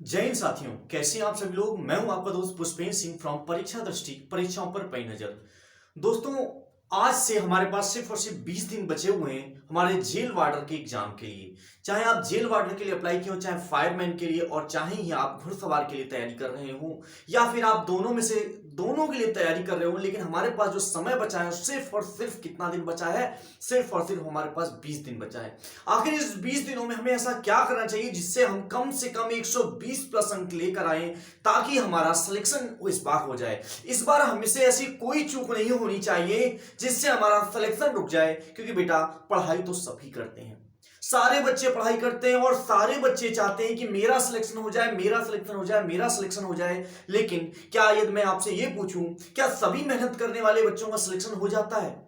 जय हिंद साथियों, कैसे हैं आप सभी लोग। मैं हूं आपका दोस्त पुष्पेंद्र सिंह फ्रॉम परीक्षा दृष्टि, परीक्षाओं पर पई नजर। दोस्तों, आज से हमारे पास सिर्फ और सिर्फ 20 दिन बचे हुए हैं हमारे जेल वार्डर के एग्जाम के लिए। चाहे आप जेल वार्डर के लिए अप्लाई किए हो, चाहे फायरमैन के लिए, और चाहे ही आप घुड़सवार के लिए तैयारी कर रहे हो, या फिर आप दोनों में से दोनों के लिए तैयारी कर रहे हो, लेकिन हमारे पास जो समय बचा है सिर्फ और सिर्फ कितना दिन बचा है? सिर्फ और सिर्फ हमारे पास 20 दिन बचा है। आखिर इस 20 दिनों में हमें ऐसा क्या करना चाहिए जिससे हम कम से कम 120 प्लस अंक लेकर आए, ताकि हमारा सिलेक्शन इस बार हो जाए। इस बार हमसे ऐसी कोई चूक नहीं होनी चाहिए जिससे हमारा सिलेक्शन रुक जाए, क्योंकि बेटा पढ़ाई तो सभी करते हैं, सारे बच्चे पढ़ाई करते हैं और सारे बच्चे चाहते हैं कि मेरा सिलेक्शन हो जाए, मेरा सिलेक्शन हो जाए, मेरा सिलेक्शन हो जाए। लेकिन क्या यदि मैं आपसे यह पूछूं, क्या सभी मेहनत करने वाले बच्चों का सिलेक्शन हो जाता है?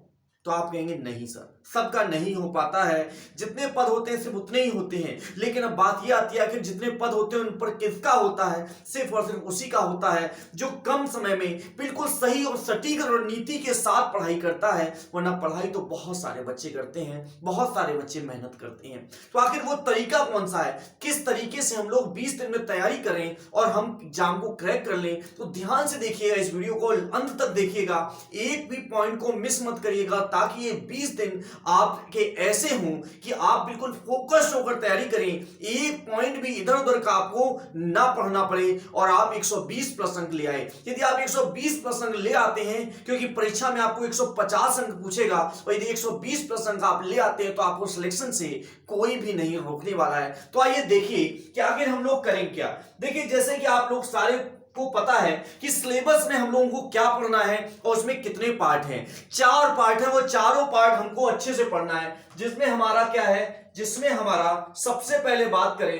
तो आप कहेंगे नहीं सर, सबका नहीं हो पाता है। जितने पद होते हैं सिर्फ उतने ही होते हैं। लेकिन अब बात यह आती है, आखिर जितने पद होते हैं उन पर किसका होता है? सिर्फ और सिर्फ उसी का होता है जो कम समय में बिल्कुल सही और सटीक रणनीति के साथ पढ़ाई करता है। वरना पढ़ाई तो बहुत सारे बच्चे करते हैं, बहुत सारे बच्चे मेहनत करते हैं। तो आखिर वो तरीका कौन सा है, किस तरीके से हम लोग 20 दिन में तैयारी करें और हम एग्जाम को क्रैक कर लें? तो ध्यान से देखिएगा, इस वीडियो को अंत तक देखिएगा, एक भी पॉइंट को मिस मत करिएगा, ताकि ये 20 दिन आपके ऐसे हों कि आप बिल्कुल फोकस होकर तैयारी करें, एक पॉइंट भी इधर उधर का आपको ना पढ़ना पड़े और आप 120 प्लस अंक ले आए। यदि आप 120 प्लस अंक ले आते हैं, क्योंकि परीक्षा में आपको 150 अंक पूछेगा, और यदि 120 प्लस अंक आप ले आते हैं तो आपको सिलेक्शन से कोई भी नहीं रोकने वाला है। तो आइए देखिए कि आखिर हम लोग करें क्या। देखिए, जैसे कि आप लोग सारे को पता है कि सिलेबस में हम लोगों को क्या पढ़ना है और उसमें कितने पार्ट हैं। 4 पार्ट हैं, वो चारों पार्ट हमको अच्छे से पढ़ना है। जिसमें हमारा क्या है, जिसमें हमारा सबसे पहले बात करें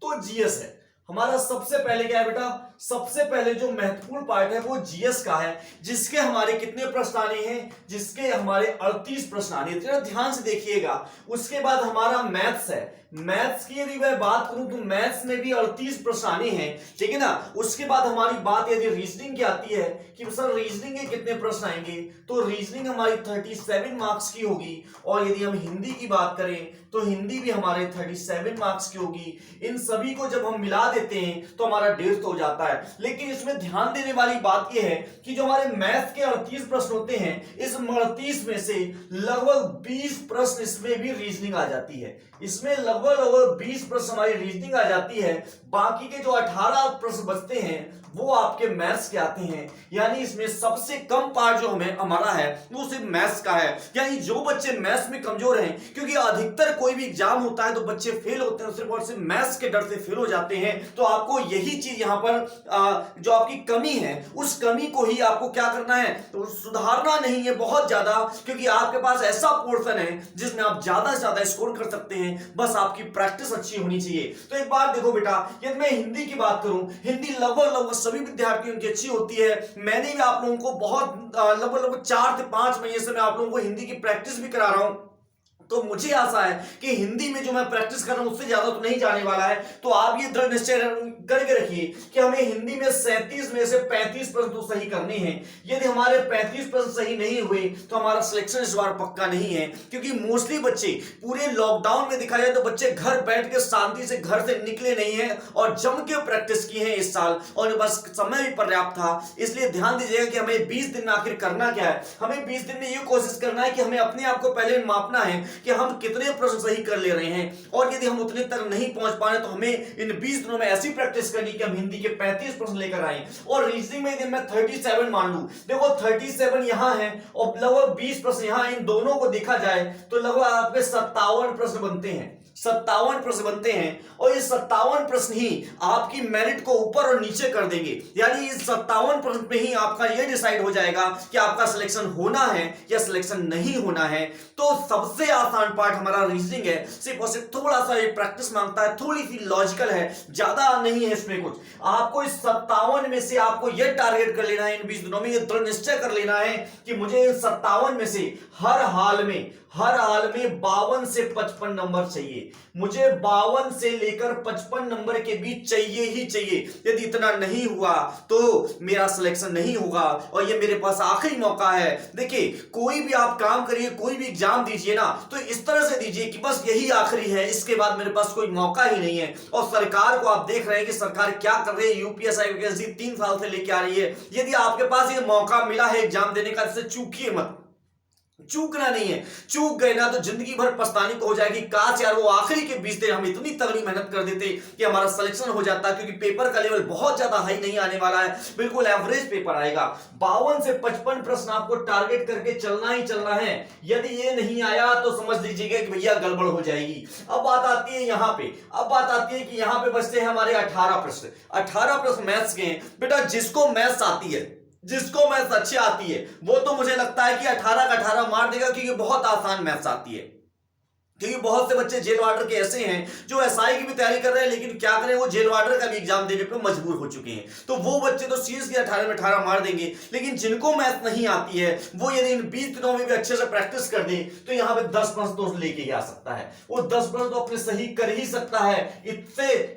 तो जीएस है। हमारा सबसे पहले क्या है बेटा, सबसे पहले जो महत्वपूर्ण पार्ट है वो जीएस का है, जिसके हमारे कितने प्रश्न आने हैं? जिसके हमारे 38 प्रश्न आने हैं। ध्यान से देखिएगा। उसके बाद हमारा मैथ्स है। मैथ्स की यदि मैं बात करूं तो मैथ्स में भी 38 प्रश्न आने हैं, ठीक है ना। उसके बाद हमारी बात यदि रीजनिंग की आती है कि सर रीजनिंग के कितने प्रश्न आएंगे, तो रीजनिंग हमारी 37 मार्क्स की होगी। और यदि हम हिंदी की बात करें तो हिंदी भी हमारे 37 मार्क्स की होगी। इन सभी को जब हम मिला देते हैं तो हमारा 150 हो जाता है। लेकिन इसमें ध्यान देने वाली बात यह है कि जो हमारे मैथ्स के 38 प्रश्न होते हैं, इस 38 में से लगभग 20 प्रश्न इसमें भी रीजनिंग आ जाती है। इसमें लगभग 20 प्रश्न हमारी रीजनिंग आ जाती है। बाकी के जो 18 प्रश्न बचते हैं वो आपके मैथ्स के आते हैं। यानी इसमें सबसे कम पार्ट जो हमारा है वो सिर्फ मैथ्स का है। यानी जो बच्चे मैथ्स में कमजोर हैं, क्योंकि अधिकतर कोई भी एग्जाम होता है तो बच्चे फेल होते हैं, सिर्फ और सिर्फ मैथ्स के डर से फेल हो जाते हैं। तो आपको यही चीज यहां पर जो आपकी कमी है, उस कमी को ही आपको क्या करना है, तो सुधारना नहीं है बहुत ज्यादा, क्योंकि आपके पास ऐसा पोर्शन है जिसमें आप ज्यादा से ज्यादा स्कोर कर सकते हैं। बस आपकी प्रैक्टिस अच्छी होनी चाहिए। तो एक बार देखो बेटा, यदि मैं हिंदी की बात करूं, हिंदी लगभग सभी विद्यार्थियों की अच्छी होती है। मैंने भी आप लोगों को बहुत लगभग 4 से 5 महीने से मैं आप लोगों को हिंदी की प्रैक्टिस भी करा रहा हूं। तो मुझे आशा है कि हिंदी में जो मैं प्रैक्टिस कर रहा हूं उससे ज्यादा तो नहीं जाने वाला है। तो आप ये दृढ़ निश्चय करके रखिए कि हमें हिंदी में 37 में से 35 प्रश्न तो सही करने हैं। यदि हमारे 35 प्रश्न सही नहीं हुए तो हमारा सिलेक्शन इस बार पक्का नहीं है, क्योंकि मोस्टली बच्चे पूरे लॉकडाउन में दिखा जाए तो बच्चे घर बैठ के शांति से घर से निकले नहीं है और जम के प्रैक्टिस की है इस साल, और बस समय भी पर्याप्त था। इसलिए ध्यान दीजिएगा कि हमें 20 दिन में आखिर करना क्या है। हमें 20 दिन में ये कोशिश करना है कि हमें अपने आप को पहले मापना है कि हम कितने प्रश्न सही कर ले रहे हैं, और यदि हम उतने तक नहीं पहुंच पा रहे तो हमें इन 20 दिनों में ऐसी प्रैक्टिस करनी कि हम हिंदी के 35 प्रश्न लेकर आए। और रीजनिंग में यदि मैं 37 मान लूं, देखो 37 यहां है और लगभग 20 प्रश्न यहां, इन दोनों को देखा जाए तो लगभग आपके 57 प्रश्न बनते हैं। 57 प्रश्न बनते हैं, और ये 57 प्रश्न ही आपकी मेरिट को ऊपर और नीचे कर देंगे। यानी इस 57 प्रश्न पे ही आपका ये डिसाइड हो जाएगा कि आपका सिलेक्शन होना है या सिलेक्शन नहीं होना है। तो सबसे आसान पार्ट हमारा रीजनिंग है। सिर्फ और सिर्फ थोड़ा सा ये प्रैक्टिस मांगता है, थोड़ी सी लॉजिकल है, ज्यादा नहीं है इसमें कुछ। आपको इस 57 में से आपको ये टारगेट कर लेना है, इन 20 दिनों में ये दृढ़ निश्चय कर लेना है कि मुझे इन 57 में से हर हाल में हर हाल में 52 से 55 नंबर चाहिए। मुझे 52 से लेकर 55 नंबर के बीच चाहिए ही चाहिए। यदि इतना नहीं हुआ तो मेरा सिलेक्शन नहीं होगा और ये मेरे पास आखिरी मौका है। देखिए, कोई भी आप काम करिए, कोई भी एग्जाम दीजिए ना, तो इस तरह से दीजिए कि बस यही आखिरी है, इसके बाद मेरे पास कोई मौका ही नहीं है। और सरकार को आप देख रहे हैं कि सरकार क्या कर रही है, यूपीएससी वैकेंसी 3 साल से लेके आ रही है। यदि आपके पास ये मौका मिला है एग्जाम देने का, इससे चूकिए मत। चूकना नहीं है, चूक गए ना तो जिंदगी भर पछताने को हो जाएगी। काश यार वो आखिरी के 20 दिन हम इतनी तगड़ी मेहनत कर देते कि हमारा सिलेक्शन हो जाता, क्योंकि पेपर का लेवल बहुत ज्यादा हाई नहीं आने वाला है, बिल्कुल एवरेज पेपर आएगा। 52 से 55 प्रश्न आपको टारगेट करके चलना ही चलना है। यदि ये नहीं आया तो समझ लीजिएगा कि भैया गड़बड़ हो जाएगी। अब बात आती है यहां पे, अब बात आती है कि यहां पे बचते हैं हमारे 18 प्रश्न। 18 प्रश्न मैथ्स के हैं। बेटा जिसको मैथ्स आती है, जिसको मैथ्स अच्छी आती है, वो तो मुझे लगता है कि 18 का 18 मार देगा, क्योंकि बहुत आसान मैथ्स आती है। क्योंकि बहुत से बच्चे जेल वार्डर के ऐसे हैं जो एसआई की भी तैयारी कर रहे हैं, लेकिन क्या करें, वो जेल वार्डर का भी एग्जाम देने पे मजबूर हो चुके हैं। तो वो बच्चे तो सीरियसली 18 में 18 मार देंगे। लेकिन जिनको मैथ नहीं आती है, वो यदि इन 20 दिनों में भी अच्छे से प्रैक्टिस कर दे तो यहाँ पे 10 प्रश्न तो लेके ही आ सकता है। वो 10 प्रश्न तो अपने सही कर ही सकता है।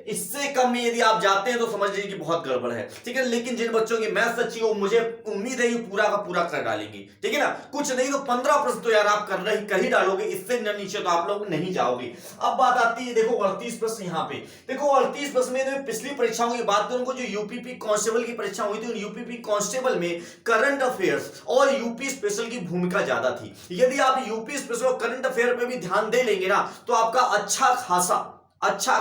इससे कम में यदि आप जाते हैं तो समझ लीजिए कि बहुत गड़बड़ है, ठीक है। लेकिन जिन बच्चों की मैथ अच्छी हो, मुझे उम्मीद है कि पूरा का पूरा कर डालेंगे, ठीक है ना। कुछ नहीं तो 15 प्रश्न तो यार आप कर ही डालोगे, इससे नीचे तो आप लोग नहीं जाओगे। अब बात आती है, देखो 38 प्रश्न यहाँ पे, देखो 38 प्रश्न में पिछली परीक्षाओं की बात करूं, जो यूपीपी कांस्टेबल की परीक्षा हुई थी, उन यूपीपी कांस्टेबल में करंट अफेयर्स और यूपी स्पेशल की भूमिका ज्यादा थी। यदि आप यूपी स्पेशल और करंट अफेयर पे भी ध्यान दे लेंगे ना, तो आपका अच्छा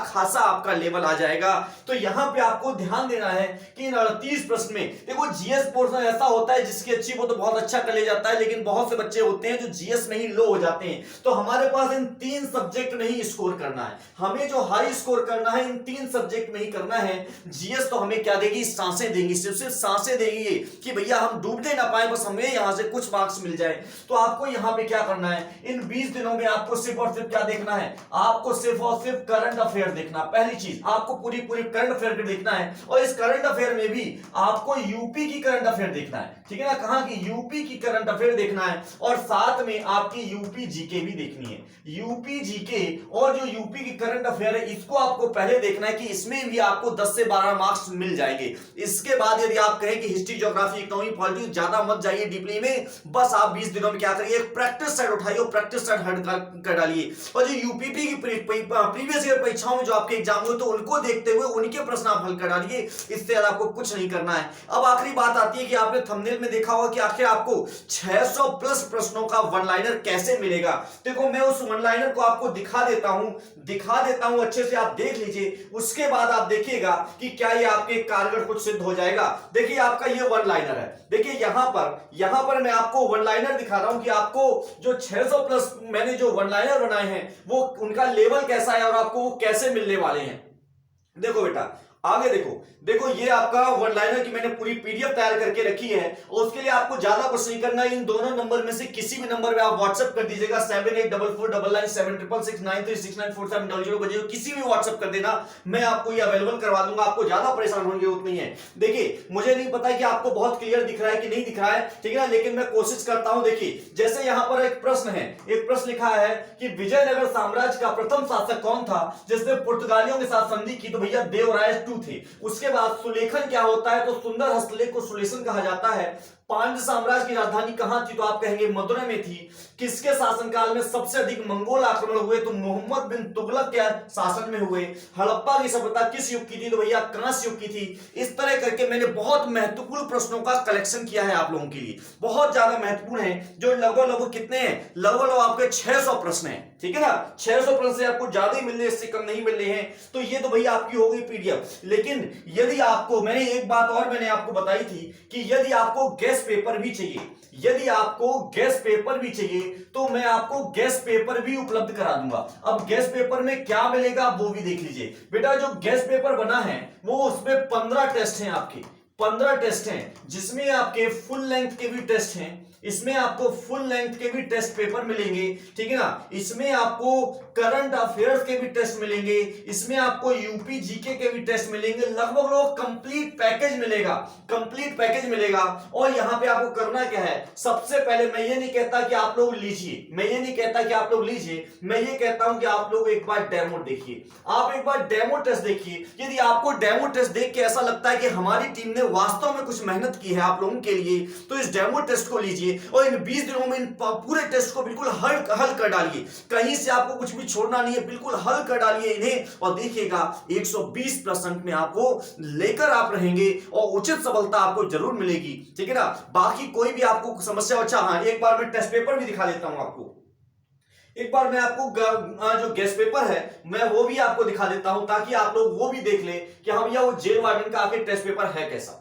खासा आपका लेवल आ जाएगा। तो यहां पे आपको ध्यान देना है कि इन 38 प्रश्न में देखो, जीएस पोर्शन ऐसा होता है जिसकी अच्छी वो तो बहुत अच्छा कर ले जाता है, लेकिन बहुत से बच्चे होते हैं जो जीएस में ही लो हो जाते हैं। तो हमारे पास इन 3 सब्जेक्ट में ही स्कोर करना है। हमें जो हाई स्कोर करना है इन 3 सब्जेक्ट में ही करना है। जीएस तो हमें क्या देगी, सांसें देगी, सिर्फ सांसें देगी कि भैया हम डूबने ना पाए, बस हमें यहां से कुछ मार्क्स मिल जाए। तो आपको यहां पे क्या करना है, इन 20 दिनों में आपको सिर्फ और सिर्फ क्या देखना है, आपको सिर्फ और सिर्फ करंट अफेयर देखना। पहली चीज आपको पूरी करंट अफेयर देखना है, और इस करंट अफेयर में भी आपको यूपी की करंट अफेयर देखना है, ठीक है ना। कहां की, यूपी की करंट अफेयर देखना है, और साथ में आपकी यूपी जीके भी देखनी है। यूपी जीके और जो यूपी की करंट अफेयर है, इसको आपको पहले देखना है कि इसमें भी आपको 10 से 12 मार्क्स मिल जाएंगे। इसके बाद यदि आप कहें कि हिस्ट्री, ज्योग्राफी, इकोनॉमी, पॉलिटिक्स ज्यादा मत जाइए डीपली में, बस आप 20 दिनों में क्या करिए, प्रैक्टिस सेट उठाइए, प्रैक्टिस सेट हट कर डालिए। और जो यूपीपी की प्रीवियस ईयर परीक्षाओं में जो आपके एग्जाम हुए, तो उनको देखते हुए उनके प्रश्न आप हल कर डालिए। इससे ज्यादा आपको कुछ नहीं करना है। अब आखिरी बात आती है कि आपने थंबनेल में देखा होगा कि आखिर आपको 600 प्लस प्रश्नों का वन लाइनर कैसे मिलेगा। देखो मैं उस वन लाइनर को आपको दिखा देता हूं, अच्छे से आप देख लीजिए। उसके बाद आप देखिएगा कि क्या ये आपके कारगर कुछ सिद्ध हो जाएगा। देखिए आपका ये वन लाइनर है। देखिए यहां पर मैं आपको वन लाइनर दिखा रहा हूं कि आपको जो 600 प्लस मैंने जो वन लाइनर बनाए हैं, वो उनका लेवल कैसा है और आपको वो कैसे मिलने वाले हैं। देखो बेटा, आगे देखो ये आपका वन लाइनर की मैंने पूरी पीडीएफ तैयार करके रखी है, और उसके लिए आपको ज्यादा कुछ नहीं करना है। इन दोनों नंबर में से किसी भी नंबर पे आप व्हाट्सएप कर दीजिएगा, 784499766693694700 किसी भी व्हाट्सएप कर देना, मैं आपको ये अवेलेबल करवा दूंगा। आपको ज्यादा परेशान होने की जरूरत नहीं है। देखिए मुझे नहीं पता कि आपको बहुत क्लियर दिख रहा है कि नहीं दिख रहा है, ठीक है ना, लेकिन मैं कोशिश करता हूं। देखिए जैसे यहां पर एक प्रश्न है, एक प्रश्न लिखा है कि विजयनगर साम्राज्य का प्रथम शासक कौन था जिसने पुर्तगालियों के साथ संधि की, तो भैया देवराय थे। उसके बाद सुलेखन क्या होता है, तो सुंदर हस्तलेख को सुलेखन कहा जाता है। पांड्य साम्राज्य की राजधानी कहां थी, तो आप कहेंगे मदुरै में थी। किसके शासनकाल में सबसे अधिक मंगोल आक्रमण हुए, तो मोहम्मद बिन तुगलक के शासन में हुए। हड़प्पा की सभ्यता किस युग की थी, तो भैया कांस्य युग की थी। इस तरह करके मैंने बहुत महत्वपूर्ण प्रश्नों का कलेक्शन किया है आप लोगों के लिए, बहुत ज्यादा महत्वपूर्ण है, जो लगभग कितने हैं, लगभग आपके 600 प्रश्न है, ठीक है ना। 600 प्रश्न से आपको ज्यादा ही मिलने, इससे कम नहीं मिलने हैं। तो ये तो भैया आपकी हो गई पीडीएफ। लेकिन यदि आपको, मैंने एक बात और मैंने आपको बताई थी कि यदि आपको गैस पेपर भी चाहिए, तो मैं आपको गैस पेपर भी उपलब्ध करा दूंगा। अब गैस पेपर में क्या मिलेगा वो भी देख लीजिए। बेटा जो गैस पेपर बना है वो, उसमें 15 टेस्ट हैं, आपके 15 टेस्ट हैं, जिसमें आपके फुल लेंथ के भी टेस्ट हैं, इसमें आपको फुल लेंथ के भी टेस्ट पेपर मिलेंगे, ठीक है ना। इसमें आपको करंट अफेयर्स के भी टेस्ट मिलेंगे, इसमें आपको यूपी जीके के भी टेस्ट मिलेंगे, लगभग लोग कंप्लीट पैकेज मिलेगा, कंप्लीट पैकेज मिलेगा। और यहां पे आपको करना क्या है, सबसे पहले मैं ये नहीं कहता कि आप लोग लीजिए, मैं ये नहीं कहता कि आप लोग लीजिए, मैं ये कहता हूं कि आप लोग एक बार डेमो देखिए, आप एक बार डेमो टेस्ट देखिए। यदि आपको डेमो टेस्ट देख के ऐसा लगता है कि हमारी टीम ने वास्तव में कुछ मेहनत की है आप लोगों के लिए, तो इस डेमो टेस्ट को लीजिए और इन 20 दिनों में इन पूरे टेस्ट को बिल्कुल हल कर डालिए। कहीं से आपको कुछ भी छोड़ना नहीं है, बिल्कुल हल कर डालिए इन्हें और देखिएगा 120% में आपको लेकर आप रहेंगे और उचित सफलता आपको जरूर मिलेगी, ठीक है ना। बाकी कोई भी आपको समस्या, अच्छा हाँ, एक बार मैं टेस्ट पेपर भी दिखा देता हूं आपको, एक बार मैं आपको जो गेस्ट पेपर है मैं वो भी आपको दिखा देता हूं, ताकि आप लोग वो भी देख ले कि हम या वो जेल वार्डन का आखिर टेस्ट पेपर है कैसा।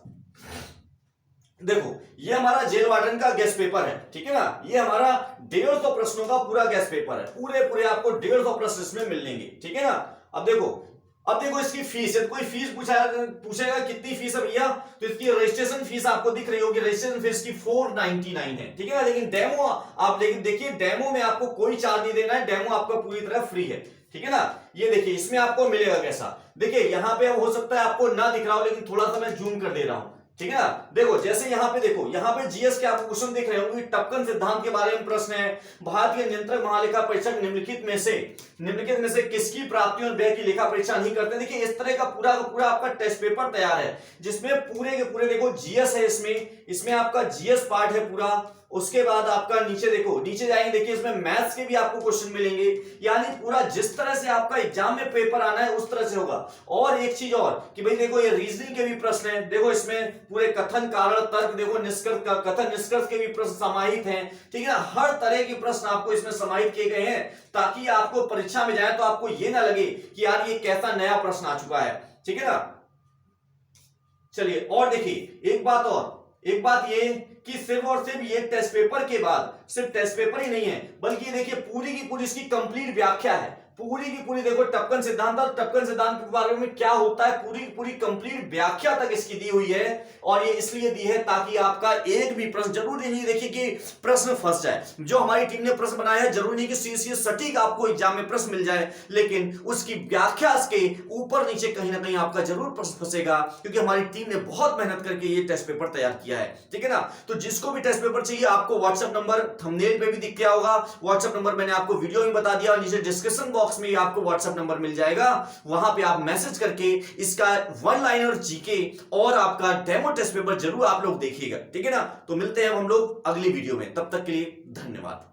देखो ये हमारा जेल वार्डन का गेस्ट पेपर है, ठीक है ना। ये हमारा 150 प्रश्नों का पूरा गेस्ट पेपर है, पूरे आपको 150 प्रश्न इसमें मिल लेंगे, ठीक है ना। अब देखो इसकी फीस है, कोई फीस पूछेगा कितनी फीस है भैया, तो इसकी रजिस्ट्रेशन फीस आपको दिख रही होगी, रजिस्ट्रेशन फीस की 499 है, ठीक है ना। लेकिन डेमो आप देखिए डेमो में आपको कोई चार्ज नहीं देना है, डेमो आपको पूरी तरह फ्री है, ठीक है ना। ये देखिए इसमें आपको मिलेगा कैसा, देखिए यहां पे हो सकता है आपको ना दिख रहा हो, लेकिन थोड़ा सा मैं जूम कर दे रहा हूं, ठीक है ना। देखो जैसे यहां पे देखो, यहां पे जीएस के आपको क्वेश्चन दिख रहे होंगे, टपकन सिद्धांत के बारे में प्रश्न है, भारतीय नियंत्रक महालेखा परीक्षक निम्नलिखित में से किसकी प्राप्ति और व्यय की लेखा परीक्षा नहीं करते। देखिए इस तरह का पूरा आपका टेस्ट पेपर तैयार है, जिसमें पूरे के पूरे देखो जीएस है, इसमें आपका जीएस पार्ट है पूरा। उसके बाद आपका नीचे जाएंगे, देखिए इसमें मैथ्स के भी आपको क्वेश्चन मिलेंगे, यानी पूरा जिस तरह से आपका एग्जाम में पेपर आना है उस तरह से होगा। और एक चीज और कि भाई देखो ये रीजनिंग के भी प्रश्न हैं, देखो इसमें पूरे कथन कारण तर्क, देखो कथन निष्कर्ष के भी प्रश्न समाहित हैं, ठीक है ना। हर तरह के प्रश्न आपको इसमें समाहित किए गए हैं, ताकि आपको परीक्षा में जाए तो आपको ये ना लगे कि यार ये कैसा नया प्रश्न आ चुका है, ठीक है ना। चलिए और देखिए एक बात ये कि सिर्फ और सिर्फ ये टेस्ट पेपर के बाद सिर्फ टेस्ट पेपर ही नहीं है, बल्कि देखिए पूरी की पूरी इसकी कंप्लीट व्याख्या है, पूरी की पूरी देखो टपकन सिद्धांत और टपकन सिद्धांत के बारे में क्या होता है, पूरी की पूरी कंप्लीट व्याख्या तक इसकी दी हुई है। और ये इसलिए दी है ताकि आपका एक भी प्रश्न, जरूरी नहीं देखिए कि प्रश्न फंस जाए, जो हमारी टीम ने प्रश्न बनाया है जरूरी नहीं कि सीधे सटीक आपको एग्जाम में प्रश्न मिल जाए, लेकिन उसकी व्याख्या के ऊपर नीचे कहीं ना कहीं आपका जरूर प्रश्न फंसेगा, क्योंकि हमारी टीम ने बहुत मेहनत करके ये टेस्ट पेपर तैयार किया है, ठीक है ना। तो जिसको भी टेस्ट पेपर चाहिए आपको व्हाट्सएप नंबर थंबनेल पे भी दिख गया होगा, व्हाट्सएप नंबर मैंने आपको वीडियो में बता दिया और नीचे डिस्क्रिप्शन बॉक्स में आपको व्हाट्सएप नंबर मिल जाएगा, वहां पे आप मैसेज करके इसका वन लाइनर जीके और आपका डेमो टेस्ट पेपर जरूर आप लोग देखिएगा, ठीक है ना। तो मिलते हैं हम लोग अगली वीडियो में, तब तक के लिए धन्यवाद।